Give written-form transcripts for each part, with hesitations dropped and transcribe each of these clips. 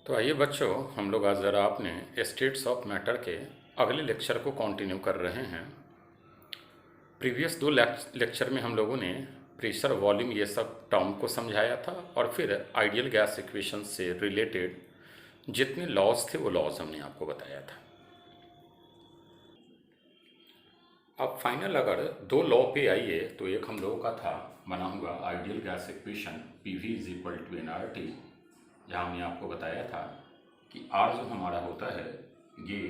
तो आइए बच्चों, हम लोग आज ज़रा अपने स्टेट्स ऑफ मैटर के अगले लेक्चर को कंटिन्यू कर रहे हैं। प्रीवियस दो लेक्चर में हम लोगों ने प्रेशर, वॉल्यूम ये सब टर्म को समझाया था और फिर आइडियल गैस इक्वेशन से रिलेटेड जितने लॉज थे वो लॉज हमने आपको बताया था। अब फाइनल अगर दो लॉ पे आइए तो एक हम लोगों का था बना हुआ ideal gas equation PV is equal to nRT, जहाँ हमने आपको बताया था कि R जो हमारा होता है ये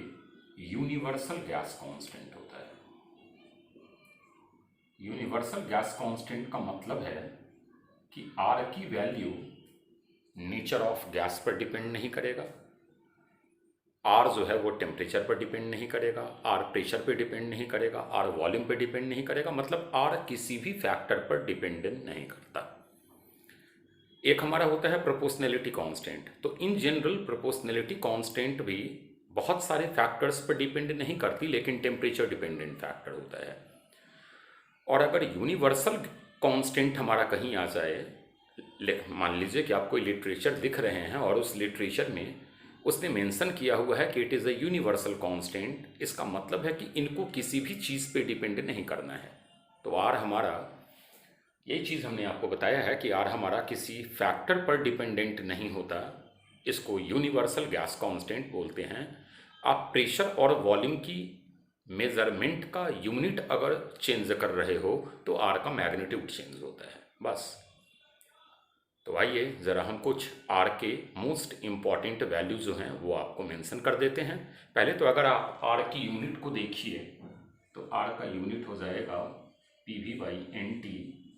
यूनिवर्सल गैस कांस्टेंट होता है। यूनिवर्सल गैस कांस्टेंट का मतलब है कि R की वैल्यू नेचर ऑफ गैस पर डिपेंड नहीं करेगा, आर जो है वो टेम्परेचर पर डिपेंड नहीं करेगा, आर प्रेशर पे डिपेंड नहीं करेगा, आर वॉल्यूम पे डिपेंड नहीं करेगा, मतलब आर किसी भी फैक्टर पर डिपेंडेंट नहीं करता। एक हमारा होता है प्रोपोर्शनैलिटी कांस्टेंट। तो इन जनरल प्रोपोर्शनैलिटी कांस्टेंट भी बहुत सारे फैक्टर्स पर डिपेंड नहीं करती, लेकिन टेम्परेचर डिपेंडेंट फैक्टर होता है। और अगर यूनिवर्सल कांस्टेंट हमारा कहीं आ जाए, मान लीजिए कि आप कोई लिटरेचर लिख रहे हैं और उस लिटरेचर में उसने मेंशन किया हुआ है कि it is a universal constant, इसका मतलब है कि इनको किसी भी चीज़ पे डिपेंड नहीं करना है। तो आर हमारा, यही चीज़ हमने आपको बताया है कि आर हमारा किसी फैक्टर पर डिपेंडेंट नहीं होता, इसको यूनिवर्सल गैस कांस्टेंट बोलते हैं। आप प्रेशर और वॉल्यूम की मेजरमेंट का यूनिट अगर चेंज कर रहे हो तो आर का मैग्नीट्यूड चेंज होता है, बस। तो आइए ज़रा हम कुछ आर के मोस्ट इम्पॉर्टेंट वैल्यू जो हैं वो आपको मेंशन कर देते हैं। पहले तो अगर आप आर की यूनिट को देखिए तो आर का यूनिट हो जाएगा PV/NT,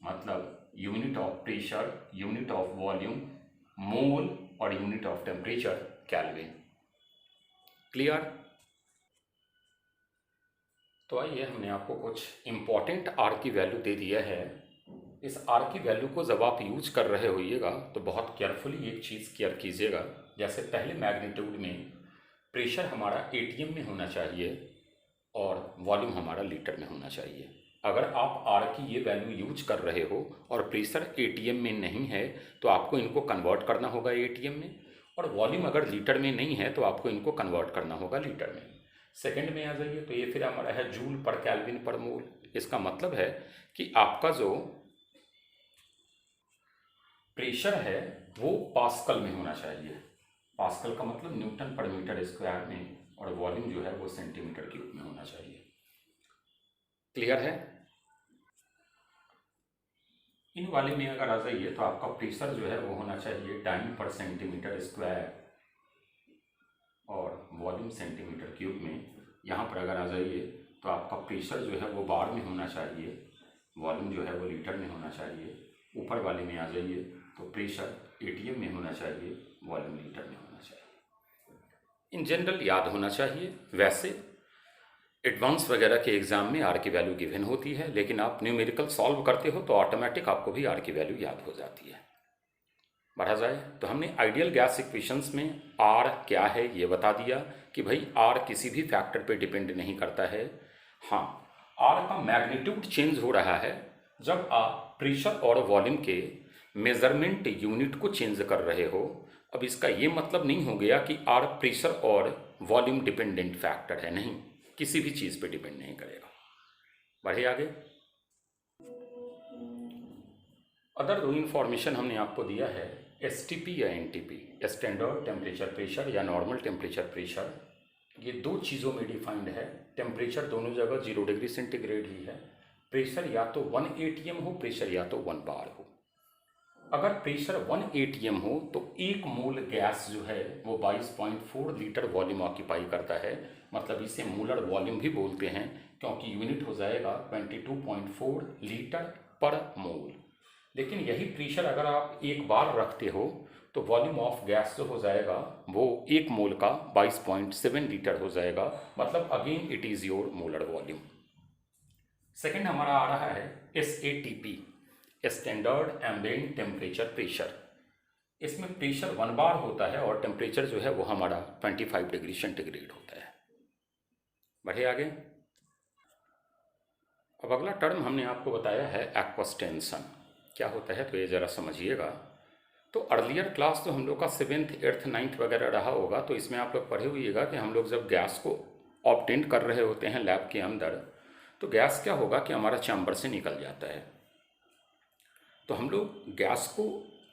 मतलब unit of pressure, unit of volume mole और unit of temperature kelvin. Clear? तो आइए हमने आपको कुछ इम्पॉर्टेंट आर की वैल्यू दे दिया है। इस आर की वैल्यू को जब आप यूज कर रहे होइएगा तो बहुत केयरफुली एक चीज़ केयर कीजिएगा। जैसे पहले मैग्नीट्यूड में प्रेशर हमारा ATM में होना चाहिए और वॉल्यूम हमारा लीटर में होना चाहिए। अगर आप आर की ये वैल्यू यूज कर रहे हो और प्रेशर ATM में नहीं है तो आपको इनको कन्वर्ट करना होगा ATM में, और वॉल्यूम अगर लीटर में नहीं है तो आपको इनको कन्वर्ट करना होगा लीटर में। सेकंड में आ जाइए तो ये फिर हमारा है जूल पर केल्विन पर मोल। इसका मतलब है कि आपका जो प्रेशर है वो पास्कल में होना चाहिए। पास्कल का मतलब न्यूटन पर मीटर स्क्वायर में, और वॉल्यूम जो है वो सेंटीमीटर क्यूब में होना चाहिए। क्लियर है? इन वाले में अगर आ जाइए तो आपका प्रेशर जो है वो होना चाहिए डाइन पर सेंटीमीटर स्क्वायर और वॉल्यूम सेंटीमीटर क्यूब में। यहाँ पर अगर आ जाइए तो आपका प्रेशर जो है वो बार में होना चाहिए, वॉल्यूम जो है वो लीटर में होना चाहिए। ऊपर वाले में आ जाइए तो प्रेशर ATM में होना चाहिए, वॉल्यूम लीटर में होना चाहिए। इन जनरल याद होना चाहिए। वैसे एडवांस वगैरह के एग्ज़ाम में आर की वैल्यू गिवन होती है, लेकिन आप न्यूमेरिकल सॉल्व करते हो तो ऑटोमेटिक आपको भी आर की वैल्यू याद हो जाती है। बढ़ा जाए तो हमने आइडियल गैस इक्वेशंस में आर क्या है ये बता दिया कि भाई आर किसी भी फैक्टर पे डिपेंड नहीं करता है। हाँ, आर का मैग्नीट्यूड चेंज हो रहा है जब आप प्रेशर और वॉल्यूम के मेजरमेंट यूनिट को चेंज कर रहे हो। अब इसका ये मतलब नहीं हो गया कि आर प्रेशर और वॉल्यूम डिपेंडेंट फैक्टर है, नहीं, किसी भी चीज़ पे डिपेंड नहीं करेगा। बढ़े आगे। अदर दो इन्फॉर्मेशन हमने आपको दिया है STP या NTP, स्टैंडर्ड टेम्परेचर प्रेशर या नॉर्मल टेम्परेचर प्रेशर। ये दो चीज़ों में डिफाइंड है। टेम्परेचर दोनों जगह 0 डिग्री सेंटीग्रेड ही है। प्रेशर या तो 1 ATM हो, प्रेशर या तो 1 बार हो। अगर प्रेशर 1 ATM हो तो 1 मोल गैस जो है वो 22.4 लीटर वॉल्यूम ऑक्यूपाई करता है, मतलब इसे मोलर वॉल्यूम भी बोलते हैं क्योंकि यूनिट हो जाएगा 22.4 लीटर पर मोल। लेकिन यही प्रेशर अगर आप 1 बार रखते हो तो वॉल्यूम ऑफ गैस जो हो जाएगा वो 1 मोल का 22.7 लीटर हो जाएगा, मतलब again it is your molar volume. Second हमारा आ रहा है SATP, standard ambient temperature pressure. इसमें प्रेशर 1 बार होता है और टेम्परेचर जो है वो हमारा 25 डिग्री सेंटीग्रेड होता है। बढ़े आगे। अब अगला टर्म हमने आपको बताया है एक्वस टेंशन। क्या होता है तो ये ज़रा समझिएगा। तो अर्लियर क्लास तो हम लोग का 7th 8th 9th वगैरह रहा होगा, तो इसमें आप लोग पढ़े हुइएगा कि हम लोग जब गैस को ऑब्टेन कर रहे होते हैं लैब के अंदर, तो गैस क्या होगा कि हमारा चैम्बर से निकल जाता है। तो हम लोग गैस को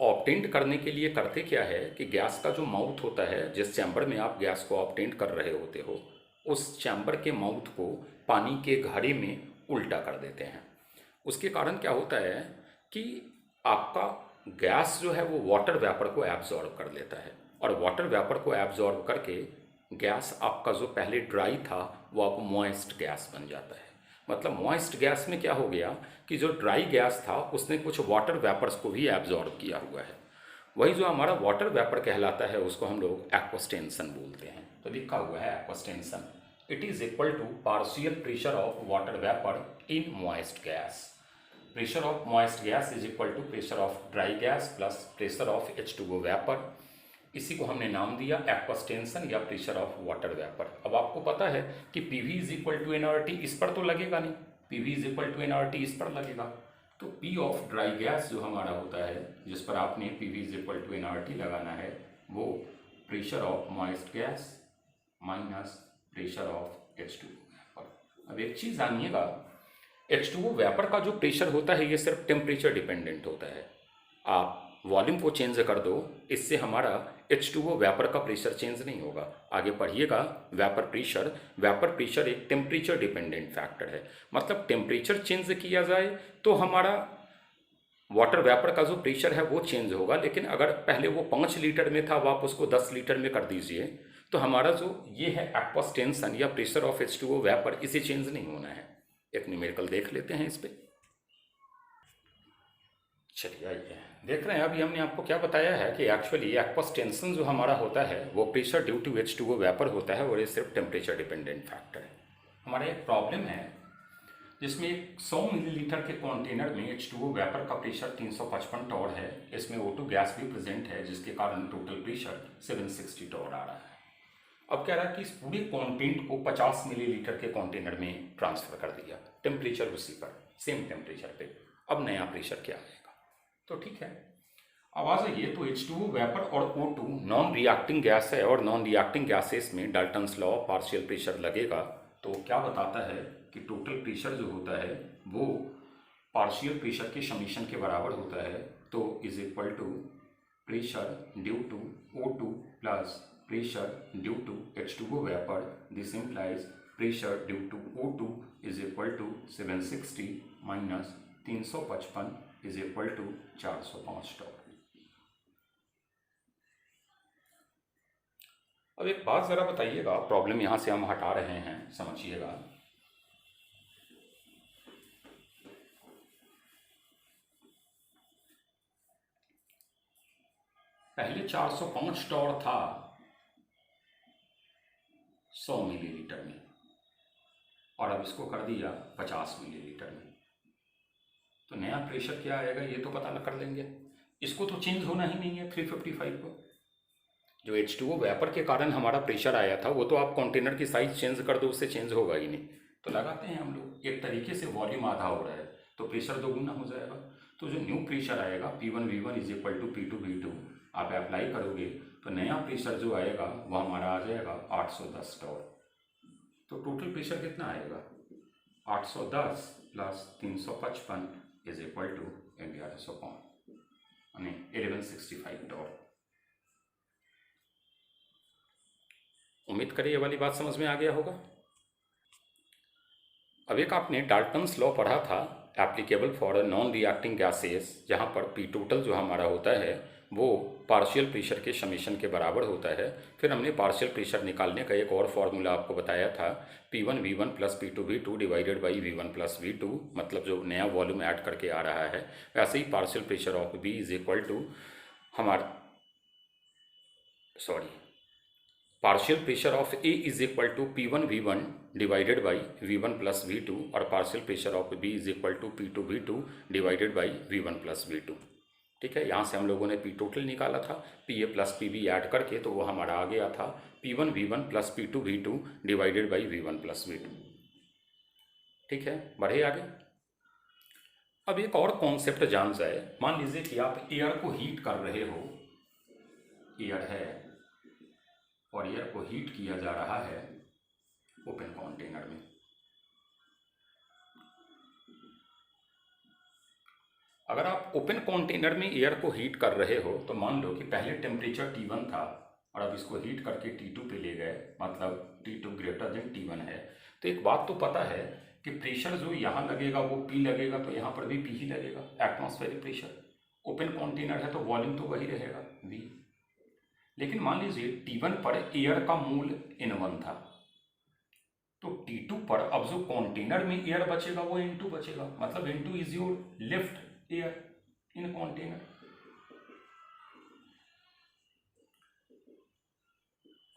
ऑब्टेन करने के लिए करते क्या है कि गैस का जो माउथ होता है, जिस चैम्बर में आप गैस को ऑब्टेन कर रहे होते हो, उस चैम्बर के माउथ को पानी के घड़े में उल्टा कर देते हैं। उसके कारण क्या होता है कि आपका गैस जो है वो वाटर वेपर को एब्जॉर्ब कर लेता है, और वाटर वेपर को एब्जॉर्ब करके गैस आपका जो पहले ड्राई था वो अब मॉइस्ट गैस बन जाता है। मतलब मॉइस्ट गैस में क्या हो गया कि जो ड्राई गैस था उसने कुछ वाटर वेपर्स को भी एब्जॉर्ब किया हुआ है। वही जो हमारा वाटर वेपर कहलाता है उसको हम लोग एक्वास्टेंशन बोलते हैं। तो लिखा हुआ है aqueous tension, it is equal to partial pressure of water vapour in moist gas. Pressure of moist gas is equal to pressure of dry gas plus pressure of H2O vapour. इसी को हमने नाम दिया एक्वास्टेंशन या प्रेशर ऑफ वाटर वेपर। अब आपको पता है कि PV is equal to nRT, इस पर तो लगेगा नहीं, PV is equal to nRT इस पर लगेगा। तो P ऑफ ड्राई गैस जो हमारा होता है, जिस पर आपने PV is equal to nRT लगाना है, वो pressure of moist gas minus pressure of H2O vapour. अब एक चीज़ जानिएगा, H2O वेपर का जो प्रेशर होता है ये सिर्फ टेम्परेचर डिपेंडेंट होता है। आप वॉल्यूम को चेंज कर दो, इससे हमारा H2O वेपर का प्रेशर चेंज नहीं होगा। आगे पढ़िएगा, वेपर प्रेशर एक टेम्परेचर डिपेंडेंट फैक्टर है। मतलब टेम्परेचर चेंज किया जाए तो हमारा वाटर वेपर का जो प्रेशर है वो चेंज होगा, लेकिन अगर पहले वो 5 लीटर में था, अब आप उसको 10 लीटर में कर दीजिए, तो हमारा जो ये है एक्वास्टेंशन या प्रेशर ऑफ H2O वेपर, इसे चेंज नहीं होना है। एक न्यूमेरिकल देख लेते हैं इस पे। चलिए आइए देख रहे हैं। अभी हमने आपको क्या बताया है कि एक्चुअली एक्वास्टेंशन जो हमारा होता है वो pressure due to H2O vapour होता है, और ये सिर्फ टेम्परेचर डिपेंडेंट फैक्टर है। हमारा एक प्रॉब्लम है जिसमें 100 मिलीलीटर के कंटेनर में H2O वेपर का प्रेशर 355 टॉर है। इसमें O2 गैस भी प्रेजेंट है, जिसके कारण टोटल प्रेशर 760 टॉर आ रहा है। अब कह रहा है कि इस पूरे कंटेंट को 50 मिलीलीटर के कंटेनर में ट्रांसफर कर दिया, टेम्परेचर उसी पर, सेम टेम्परेचर पे। अब नया प्रेशर क्या आएगा? तो ठीक है, अब आ जाइए। तो H2O वेपर और O2 नॉन रिएक्टिंग गैस है, और नॉन रिएक्टिंग गैसेस में डाल्टन्स लॉ पार्शियल प्रेशर लगेगा। तो क्या बताता है कि टोटल प्रेशर जो होता है वो पार्शियल प्रेशर के समीशन के बराबर होता है। तो is equal to pressure due to O2 plus pressure due to H2O vapour. This implies pressure due to O2 is equal to 760 minus 355 is equal to 405 torr. अब एक बात जरा बताइएगा, प्रॉब्लम यहां से हम हटा रहे हैं, समझिएगा। पहले 405 टॉर था 100 मिलीलीटर में, और अब इसको कर दिया 50 मिलीलीटर में। तो नया प्रेशर क्या आएगा ये तो पता कर लेंगे। इसको तो चेंज होना ही नहीं है 355 को। जो H2O वेपर के कारण हमारा प्रेशर आया था वो तो आप कंटेनर की साइज चेंज कर दो, उससे चेंज होगा ही नहीं। तो लगाते हैं हम लोग, एक तरीके से वॉल्यूम आधा हो रहा है तो प्रेशर दोगुना हो जाएगा। तो जो न्यू प्रेशर आएगा P1 V1 is equal to P2 V2, आप अप्लाई करोगे तो नया प्रेशर जो आएगा वो हमारा आ जाएगा 810 टॉर। तो टोटल प्रेशर कितना आएगा? 810 plus 355 is equal to 1165 torr. उम्मीद करें ये वाली बात समझ में आ गया होगा। अब एक आपने डाल्टन्स लॉ पढ़ा था applicable for non reacting gases, जहाँ पर पी टोटल जो हमारा होता है वो पार्शियल प्रेशर के समीशन के बराबर होता है। फिर हमने पार्शियल प्रेशर निकालने का एक और फॉर्मूला आपको बताया था, P1 V1 plus P2 V2 divided by V1 plus V2, मतलब जो नया वॉल्यूम ऐड करके आ रहा है। वैसे ही partial pressure of B is equal to partial pressure of A is equal to P1 V1 divided by V1 plus V2, और partial pressure of B is equal to P2 V2 divided by V1 plus V2। ठीक है, यहाँ से हम लोगों ने P total निकाला था, PA प्लस PB ऐड करके, तो वो हमारा आ गया था P1 V1 plus P2 V2 divided by V1 plus V2। ठीक है, बढ़े आगे। अब एक और कॉन्सेप्ट जान जाए। मान लीजिए कि आप एयर को हीट कर रहे हो, एयर है और एयर को हीट किया जा रहा है ओपन कंटेनर में। अगर आप ओपन कंटेनर में एयर को हीट कर रहे हो तो मान लो कि पहले टेम्परेचर T1 था और अब इसको हीट करके T2 पे ले गए, मतलब T2 ग्रेटर देन T1 है। तो एक बात तो पता है कि प्रेशर जो यहाँ लगेगा वो P लगेगा, तो यहाँ पर भी P ही लगेगा, एटमॉस्फेरिक प्रेशर। ओपन कंटेनर है तो वॉल्यूम तो वही रहेगा V। लेकिन मान लीजिए T1 पर एयर का मूल N1 था, तो T2 पर अब जो कंटेनर में एयर बचेगा वो N2 बचेगा, मतलब N2 is your left air in container.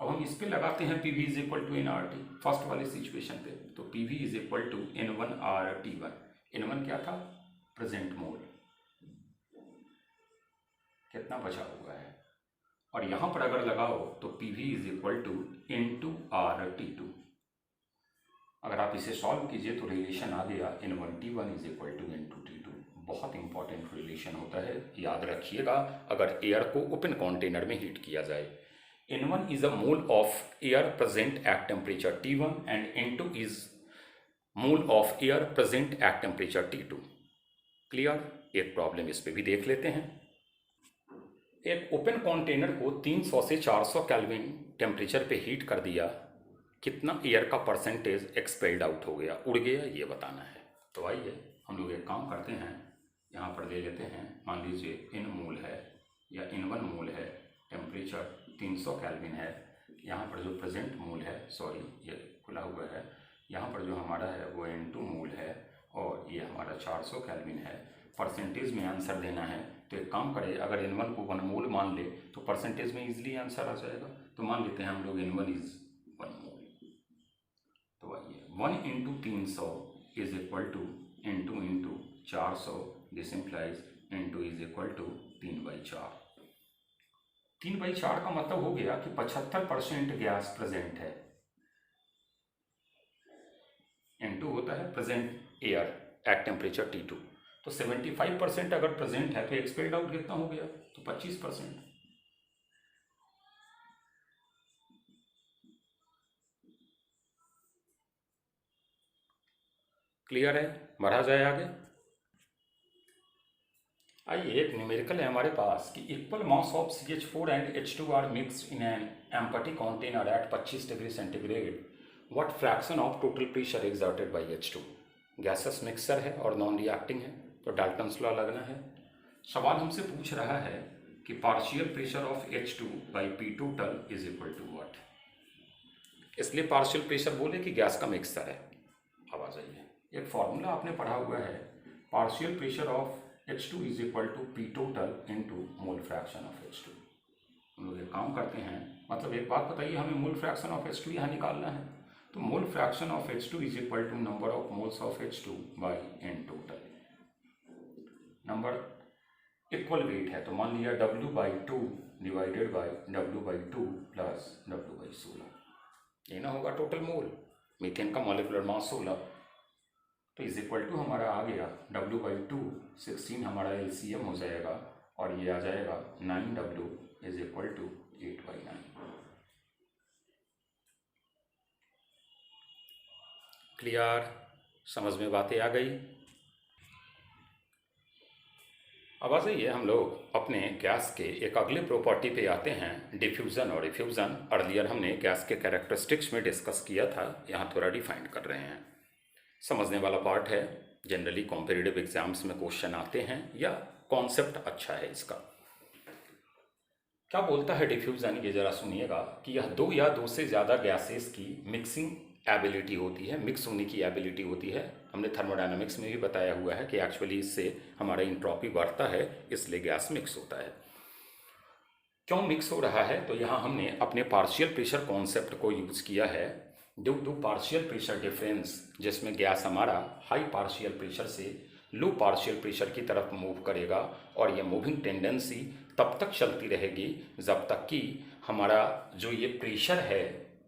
अब हम इस पे लगाते हैं PV is equal to NRT first वाली सिचुएशन पे, तो PV is equal to N1RT1। N1 क्या था? प्रेजेंट मोल, कितना बचा हुआ है। और यहां पर अगर लगाओ तो PV is equal to N2RT2। अगर आप इसे सॉल्व कीजिए तो रिलेशन आ गया N1T1 is equal to N2T2। बहुत इंपॉर्टेंट रिलेशन होता है, याद रखिएगा अगर एयर को ओपन कंटेनर में हीट किया जाए। N1 is a mole of air present at temperature T1 and N2 is mole of air present at temperature T2। Clear? एक प्रॉब्लम इस पे भी देख लेते हैं। एक ओपन कंटेनर को 300 से 400 केल्विन टेम्परेचर पे हीट कर दिया, कितना एयर का परसेंटेज एक्सपेल्ड आउट हो गया, उड़ गया, ये बताना है। तो आइए हम लोग एक काम करते हैं, यहाँ पर ले लेते हैं, मान लीजिए N मोल है या N1 मोल है, टेम्परेचर 300 केल्विन है। यहाँ पर जो प्रेजेंट मोल है, सॉरी ये खुला हुआ है, यहाँ पर जो हमारा है वो N2 मोल है और ये हमारा 400 केल्विन है। परसेंटेज में आंसर देना है तो एक काम करें, अगर N1 को 1 मोल मान ले तो परसेंटेज में इजीली आंसर आ जाएगा। तो मान लेते हैं हम लोग N1 इज 1 मोल। तो आइए 1 into 300 is equal to N2 into 400, this implies N2 is equal to 3/4। 3/4 का मतलब हो गया कि 75% गैस प्रेजेंट है। N2 होता है present air at temperature T2, तो 75% अगर प्रेजेंट है तो एक्सपेल्ड आउट कितना हो गया? तो 25%। क्लियर है? बढ़ा जाए आगे। आइए एक न्यूमेरिकल है हमारे पास कि equal mass of CH4 and H2 are mixed in an empty container at 25 degree centigrade, what fraction of total pressure exerted by H2। Gases mixer है और नॉन रिएक्टिंग है, तो डाल्टन्स लॉ लगना है। सवाल हमसे पूछ रहा है कि partial pressure of H2 by P total is equal to what. इसलिए पार्शियल प्रेशर बोले कि गैस का मिक्सर है। अब आ जाइए, एक फॉर्मूला आपने पढ़ा हुआ है, partial pressure of H2 is equal to P total into mole fraction of H2। हम लोग एक काम करते हैं, मतलब एक बात बताइए, हमें मोल फ्रैक्शन ऑफ H2 यहाँ निकालना है, तो mole fraction of H2 is equal to number of moles of H2 by N total. Number equal weight है तो मान लिया W/2 divided by W/2 plus W/16। ये ना होगा टोटल मोल, मीथेन का मॉलिक्यूलर मास 16, तो इज इक्वल टू हमारा आ गया W/2, 16 हमारा LCM हो जाएगा और ये आ जाएगा 9W is equal to 8/9। Clear? समझ में बातें आ गई? अब आ जाइए हम लोग अपने गैस के एक अगले प्रॉपर्टी पे आते हैं, डिफ्यूज़न और रिफ्यूज़न। अर्लियर हमने गैस के कैरेक्टरिस्टिक्स में डिस्कस किया था, यहाँ थोड़ा डिफाइन कर रहे हैं। समझने वाला पार्ट है, जनरली कॉम्पिटिटिव एग्जाम्स में क्वेश्चन आते हैं या कॉन्सेप्ट अच्छा है इसका। क्या बोलता है डिफ्यूज़न, ये जरा सुनिएगा कि यह 2 या 2 से ज़्यादा गैसेस की मिक्सिंग एबिलिटी होती है, मिक्स होने की एबिलिटी होती है। हमने थर्मोडायनामिक्स में भी बताया हुआ है कि एक्चुअली इससे हमारा इंट्रोपी बढ़ता है, इसलिए गैस मिक्स होता है। क्यों मिक्स हो रहा है? तो यहाँ हमने अपने पार्शियल प्रेशर कॉन्सेप्ट को यूज़ किया है। Due to partial pressure difference, जिसमें गैस हमारा हाई पार्शियल प्रेशर से लो पार्शियल प्रेशर की तरफ मूव करेगा और ये मूविंग टेंडेंसी तब तक चलती रहेगी जब तक कि हमारा जो ये प्रेशर है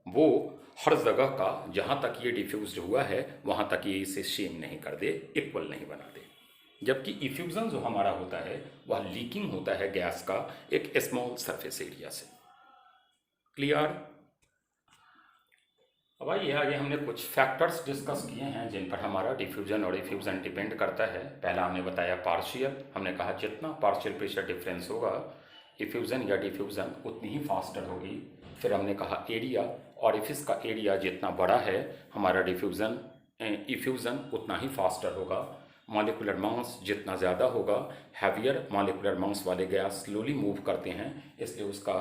वो हर जगह का, जहाँ तक ये डिफ्यूज्ड हुआ है वहाँ तक ये इसे सेम नहीं कर दे, इक्वल नहीं बना दे। जबकि इफ्यूज़न जो हमारा होता है वह लीकिंग होता है गैस का एक स्मॉल सरफेस एरिया से। क्लियर? अब आइए आगे हमने कुछ फैक्टर्स डिस्कस किए हैं जिन पर हमारा डिफ्यूजन और इफ्यूजन डिपेंड करता है। पहला हमने बताया पार्शियल, हमने कहा जितना पार्शियल प्रेशर डिफरेंस होगा इफ्यूजन या डिफ्यूजन उतनी ही फास्टर होगी। फिर हमने कहा एरिया, ऑरिफिस का एरिया जितना बड़ा है हमारा डिफ्यूजन इफ्यूजन उतना ही फास्टर होगा। मॉलिक्यूलर मास जितना ज़्यादा होगा, हैवियर मॉलिक्यूलर मास वाले गैस स्लोली मूव करते हैं, इसलिए उसका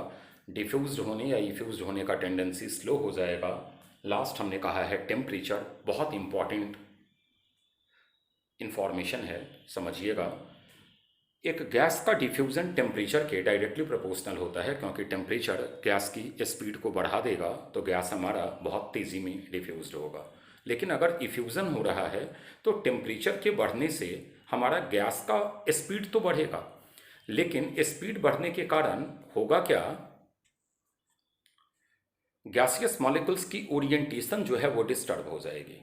डिफ्यूज्ड होने या इफ्यूज्ड होने का टेंडेंसी स्लो हो जाएगा। लास्ट हमने कहा है टेम्परेचर, बहुत इम्पॉर्टेंट इंफॉर्मेशन है, समझिएगा। एक गैस का डिफ्यूजन टेम्परेचर के डायरेक्टली प्रोपोर्शनल होता है, क्योंकि टेम्परेचर गैस की स्पीड को बढ़ा देगा तो गैस हमारा बहुत तेज़ी में डिफ्यूज्ड होगा। लेकिन अगर इफ्यूज़न हो रहा है तो टेम्परेचर के बढ़ने से हमारा गैस का स्पीड तो बढ़ेगा, लेकिन स्पीड बढ़ने के कारण होगा क्या, गैसियस मॉलिक्यूल्स की ओरिएंटेशन जो है वो डिस्टर्ब हो जाएगी।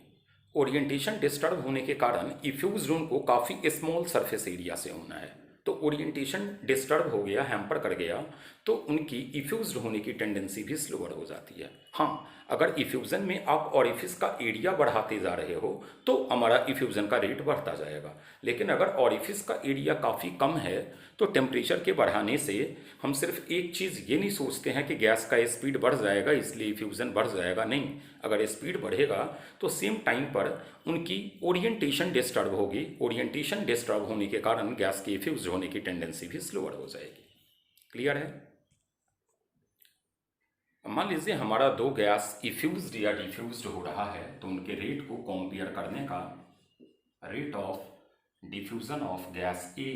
ओरिएंटेशन डिस्टर्ब होने के कारण इफ्यूज जोन को काफ़ी स्मॉल सरफेस एरिया से होना है, तो ओरिएंटेशन डिस्टर्ब हो गया, हैम्पर कर गया, तो उनकी इफ्यूज होने की टेंडेंसी भी स्लोअर हो जाती है। हाँ, अगर इफ्यूज़न में आप ऑरिफिस का एरिया बढ़ाते जा रहे हो तो हमारा इफ्यूज़न का रेट बढ़ता जाएगा, लेकिन अगर ऑरिफिस का एरिया काफ़ी कम है तो टेम्परेचर के बढ़ाने से हम सिर्फ एक चीज़ ये नहीं सोचते हैं कि गैस का स्पीड बढ़ जाएगा इसलिए इफ्यूज़न बढ़ जाएगा, नहीं। अगर स्पीड बढ़ेगा तो सेम टाइम पर उनकी ओरिएंटेशन डिस्टर्ब होगी, ओरिएंटेशन डिस्टर्ब होने के कारण गैस की इफ्यूज होने की टेंडेंसी भी स्लोअर हो जाएगी। क्लियर है? मान लीजिए हमारा दो गैस इफ्यूज्ड या डिफ्यूज्ड हो रहा है, तो उनके रेट को कंपेयर करने का rate of diffusion of gas A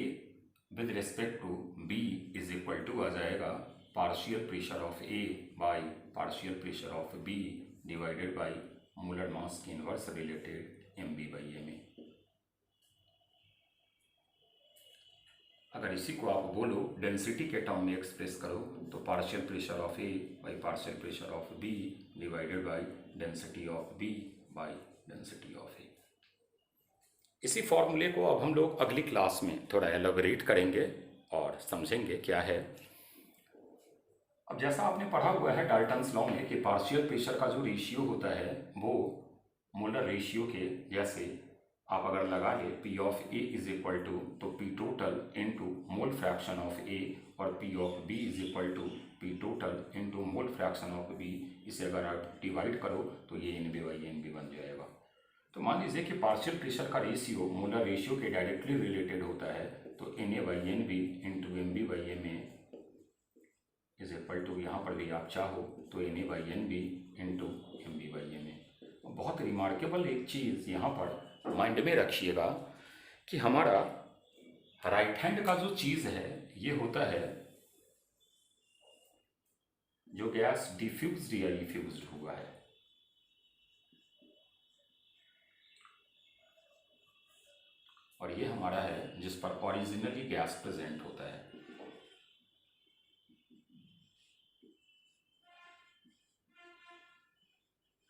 with respect to B is equal to आ जाएगा partial pressure of A by partial pressure of B divided by molar mass की inverse related M B by M A. अगर इसी को आप बोलो density के term में एक्सप्रेस करो तो partial pressure of A by partial pressure of B divided by density of B by density of A. इसी फॉर्मूले को अब हम लोग अगली क्लास में थोड़ा एलैबोरेट करेंगे और समझेंगे क्या है। अब जैसा आपने पढ़ा हुआ है डाल्टन्स लॉ में कि पार्शियल प्रेशर का जो रेशियो होता है वो मोलर रेशियो के जैसे आप अगर लगा ले P of A is equal to तो P total into mole fraction of A और P of B is equal to P total into mole fraction of B, इसे अगर आप डिवाइड करो तो ये N B by N B बन जाएगा। तो मान लीजिए कि पार्शियल प्रेशर का रेशियो मोलर रेशियो के डायरेक्टली रिलेटेड होता है, तो N A by N B into M B by M A is equal to, यहाँ पर भी आप चाहो तो N A by N B into M B by M A. बहुत रिमार्केबल एक चीज़ यहाँ पर माइंड में रखिएगा कि हमारा राइट हैंड का जो चीज़ है ये होता है जो गैस डिफ्यूज्ड या इफ्यूज्ड हुआ है, और ये हमारा है जिस पर ओरिजिनली गैस प्रेजेंट होता है।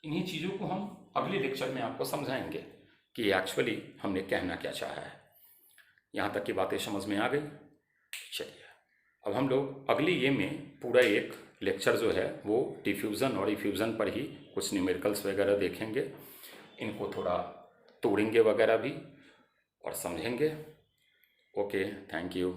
इन्हीं चीज़ों को हम अगले लेक्चर में आपको समझाएंगे कि एक्चुअली हमने कहना क्या चाहा है। यहाँ तक की बातें समझ में आ गई? चलिए अब हम लोग अगली ये में पूरा एक लेक्चर जो है वो डिफ्यूज़न और इफ्यूज़न पर ही कुछ न्यूमेरिकल्स वगैरह देखेंगे, इनको थोड़ा तोड़ेंगे वगैरह भी और समझेंगे। Okay, thank you.